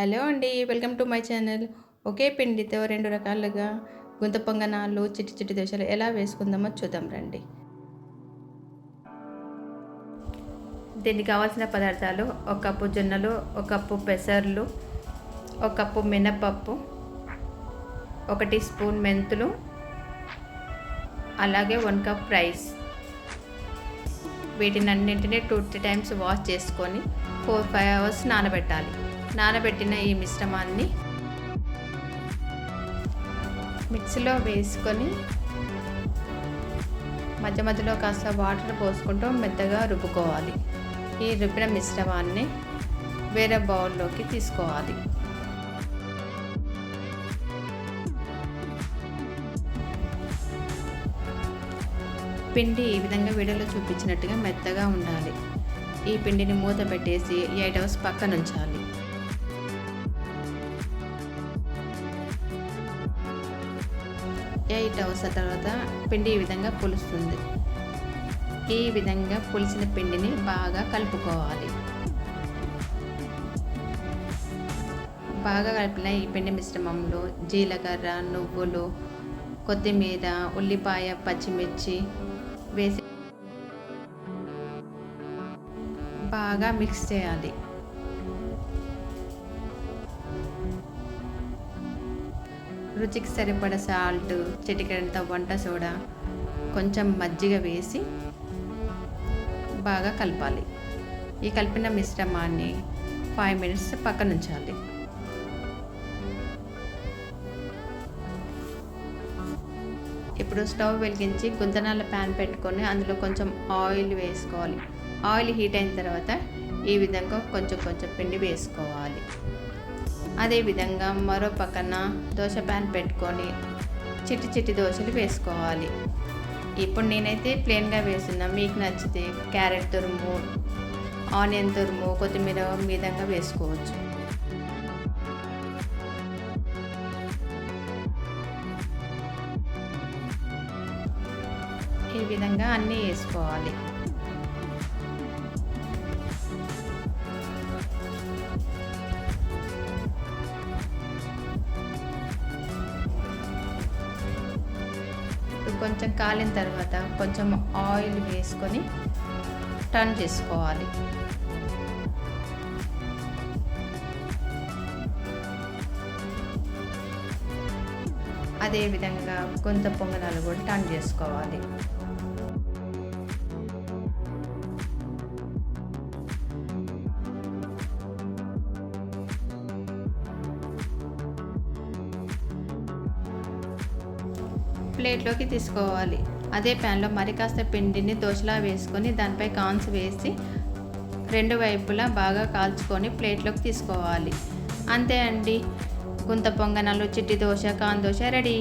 Hello అండి, welcome to my channel. ఒకే పిండితో 2 రకాలుగా గుంత పొంగనాలు, చిట్టి చిట్టి దోశలు ఎలా వేసుకుందామో చూద్దాం రండి. దీనికి కావాల్సిన పదార్థాలు: 1 కప్పు జొన్నలు, 1 కప్పు పెసర్లు, 1 కప్పు మినపప్పు, 1 టీ స్పూన్ మెంతులు, అలాగే 1 కప్ రైస్. వీటినన్నింటినీ 2-3 టైమ్స్ వాష్ చేసుకొని 4-5 అవర్స్ నానబెట్టాలి. నానబెట్టిన ఈ మిశ్రమాన్ని మిక్సీలో వేసుకొని మధ్య మధ్యలో కాస్త వాటర్ పోసుకుంటూ మెత్తగా రుబ్బుకోవాలి. ఈ రుబ్బిన మిశ్రమాన్ని వేరే బౌల్లోకి తీసుకోవాలి. పిండి ఈ విధంగా వీడియోలో చూపించినట్టుగా మెత్తగా ఉండాలి. ఈ పిండిని మూత పెట్టేసి 8 అవర్స్ పక్కన ఉంచాలి. ఎయిట్ అవర్స్ తర్వాత పిండి ఈ విధంగా పులుస్తుంది. ఈ విధంగా పులిసిన పిండిని బాగా కలుపుకోవాలి. బాగా కలిపిన ఈ పిండి మిశ్రమంలో జీలకర్ర, నువ్వులు, కొత్తిమీర, ఉల్లిపాయ, పచ్చిమిర్చి వేసి బాగా మిక్స్ చేయాలి. రుచికి సరిపడ సాల్ట్, చిటికెడంత వంట సోడా, కొంచెం మజ్జిగ వేసి బాగా కలపాలి. ఈ కలిపిన మిశ్రమాన్ని 5 మినిట్స్ పక్కన ఉంచాలి. ఇప్పుడు స్టవ్ వెలిగించి గుంతనాల ప్యాన్ పెట్టుకొని అందులో కొంచెం ఆయిల్ వేసుకోవాలి. ఆయిల్ హీట్ అయిన తర్వాత ఈ విధంగా కొంచెం కొంచెం పిండి వేసుకోవాలి. అదేవిధంగా మరో పక్కన దోశ ప్యాన్ పెట్టుకొని చిట్టి చిట్టి దోశలు వేసుకోవాలి. ఇప్పుడు నేనైతే ప్లెయిన్గా వేస్తున్నా. మీకు నచ్చితే క్యారెట్ తురుము, ఆనియన్ తురుము, కొత్తిమీర విధంగా వేసుకోవచ్చు. ఈ విధంగా అన్నీ వేసుకోవాలి. కొంచెం కాలిన తర్వాత కొంచెం ఆయిల్ వేసుకొని టర్న్ చేసుకోవాలి. అదేవిధంగా గుంత పొంగనాలు కూడా టర్న్ చేసుకోవాలి. ప్లేట్లోకి తీసుకోవాలి. అదే ప్యాన్లో మరి కాస్త పిండిని దోశలా వేసుకొని దానిపై కార్న్స్ వేసి 2 వైపులా బాగా కాల్చుకొని ప్లేట్లోకి తీసుకోవాలి. అంతే అండి, గుంత పొంగనాలు, చిట్టి దోశ, కాన్ దోశ రెడీ.